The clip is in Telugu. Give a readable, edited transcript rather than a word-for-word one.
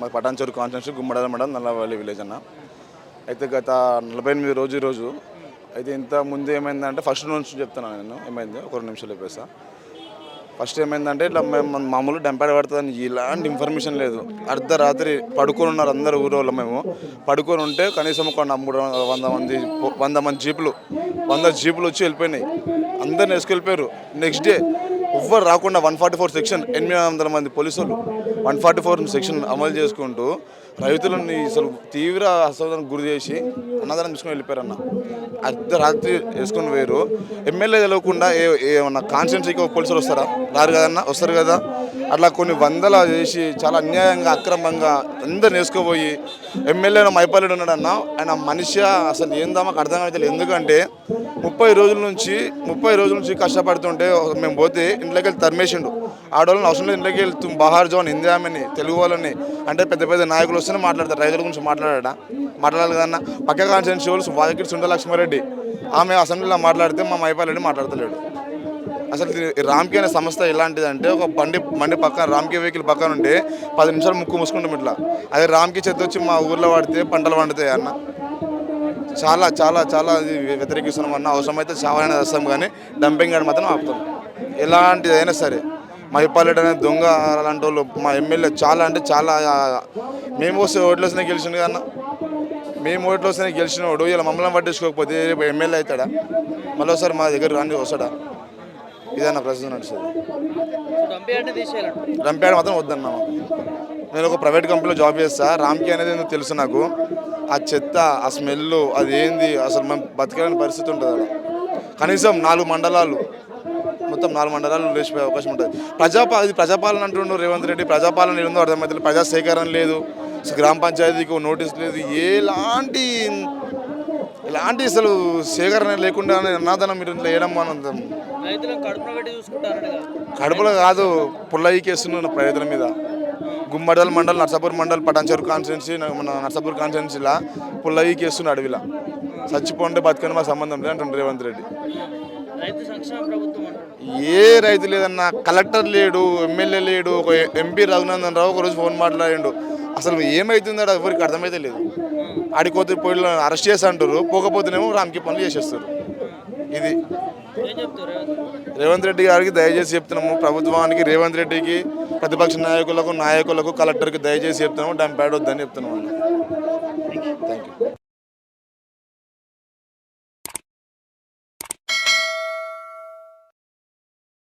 మా పటాన్చెరు కాన్స్టిట్యూన్సీ గుమ్మడాల మండలం నల్లవల్లి విలేజ్ అన్న. అయితే గత 48 రోజు ఈరోజు అయితే ఇంత ముందు ఏమైందంటే ఫస్ట్ నుంచి చెప్తున్నాను నేను ఏమైంది ఒక 2 నిమిషాలు చెప్పేసా. ఫస్ట్ ఏమైందంటే ఇట్లా మేము మామూలు డంపాడ పడుతుందని ఇలాంటి ఇన్ఫర్మేషన్ లేదు. అర్ధరాత్రి పడుకొని ఉన్నారు అందరు ఊరోళ్ళు. మేము పడుకొని ఉంటే కనీసం ఒక 100 మంది జీపులు 100 జీపులు వచ్చి వెళ్ళిపోయినాయి. అందరిని వేసుకెళ్ళిపోయారు. నెక్స్ట్ డే ఎవ్వరు రాకుండా 144 సెక్షన్ 800 మంది పోలీసులు 144 సెక్షన్ అమలు చేసుకుంటూ రైతులని అసలు తీవ్ర అసౌకర్యానికి గురి చేసి అన్నదానం తీసుకుని వెళ్ళిపోయారన్న. అర్ధరాత్రి వేసుకొని పోయారు. ఎమ్మెల్యే తెలియకుండా ఏమన్నా కాన్స్టిట్యున్సీకి పోలీసులు వస్తారా? రారు కదన్నా, వస్తారు కదా. అట్లా కొన్ని వందల చేసి చాలా అన్యాయంగా అక్రమంగా అందరిని వేసుకోపోయి ఎమ్మెల్యే మైపాలెడ్డి ఉన్నాడన్న. ఆయన మనిషి అసలు ఏందో మాకు అర్థం అవుతుంది. ఎందుకంటే 30 రోజుల నుంచి కష్టపడుతుంటే మేము పోతే ఇంట్లోకి వెళ్ళి తరిమేసిండు. ఆడవాళ్ళని అవసరం లేదు ఇంట్లోకి వెళ్తూ బహార్ జోన్ ఇందిరామని తెలుగు వాళ్ళని అంటే పెద్ద పెద్ద నాయకులు వస్తేనే మాట్లాడతారు. రైతుల గురించి మాట్లాడాలి కదన్న. పక్క కాన్స్టిట్యున్సీ వాళ్ళు వాకిటి సుండ లక్ష్మారెడ్డి ఆమె అసెంబ్లీలో మాట్లాడితే మా మైపాలెడ్డి మాట్లాడతలేడు. అసలు రామ్కి అనే సంస్థ ఎలాంటిదంటే ఒక బండి పక్కన రామ్కి వెహికల్ పక్కన ఉంటే 10 నిమిషాలు ముక్కు మూసుకుంటాం ఇట్లా. అదే రామ్కి చెత్త వచ్చి మా ఊర్లో పడితే పంటలు పండుతాయి అన్న. చాలా చాలా చాలా వ్యతిరేకిస్తున్నాం అన్న. అవసరమైతే చావైనా చేస్తాం కానీ డంపింగ్ గార్డ్ మాత్రం ఆపుతాం. ఎలాంటిదైనా సరే మైపాలెడ్డి అనే దొంగ అలాంటి వాళ్ళు మా ఎమ్మెల్యే చాలా అంటే చాలా. మేము వస్తే ఓట్లు వస్తేనే గెలిచిండు కన్నా. మేము ఓట్లు వస్తేనే గెలిచినోడు ఇలా మమ్మల్ని పట్టించుకోకపోతే రేపు ఎమ్మెల్యే అవుతాడా? మళ్ళీ ఒకసారి మా దగ్గర రాండి వస్తాడా? ఇదన్నా ప్రస్తుతం నడుస్తుంది. రంపేట మాత్రం వద్దన్నా. నేను ఒక ప్రైవేట్ కంపెనీలో జాబ్ చేస్తా. రామ్కి అనేది ఎందుకు తెలుసు నాకు. ఆ చెత్త, ఆ స్మెల్, అది ఏంది అసలు మేము బతకలేని పరిస్థితి ఉంటుంది అక్కడ. కనీసం 4 మండలాలు మొత్తం 4 మండలాలు లేచిపోయే అవకాశం ఉంటుంది. ప్రజాపాలన అంటుండ్రు రేవంత్ రెడ్డి. ప్రజాపాలన ఏందో అర్థమవుతుంది. ప్రజా సేకరణ లేదు, గ్రామ పంచాయతీకి నోటీస్ లేదు, ఎలాంటి అసలు సేకరణ లేకుండా అన్నదానం మీరు ఇట్లా వేయడం మనం కడుపులో కాదు పుల్లయ్యకేస్తున్న రైతుల మీద. గుమ్మడల మండల్ నర్సాపూర్ మండల్ పటాన్చెరు కాన్స్టిట్యున్సీ మన నర్సాపూర్ కాన్స్టిట్యున్సీలా పుల్లయ్యకేస్తున్న అడవిలా చచ్చిపోంటే బతుకని మాకు సంబంధం లేదు అంటుండ్రు రేవంత్ రెడ్డి. ఏ రైతు లేదన్నా. కలెక్టర్ లేడు, ఎమ్మెల్యే లేడు. ఒక ఎంపీ రఘునందన్ రావు ఒకరోజు ఫోన్ మాట్లాడిండు. అసలు ఏమవుతుందో ఎవరికి అర్థమైతే లేదు. ఆడిపోతే పోయి అరెస్ట్ చేసి అంటారు, పోకపోతేనేమో రామ్కి పనులు చేసేస్తారు. ఇది రేవంత్ రెడ్డి గారికి దయచేసి చెప్తున్నాము. ప్రభుత్వానికి, రేవంత్ రెడ్డికి, ప్రతిపక్ష నాయకులకు కలెక్టర్కి దయచేసి చెప్తున్నాము డంప్ యార్డ్ వద్దని చెప్తున్నాము.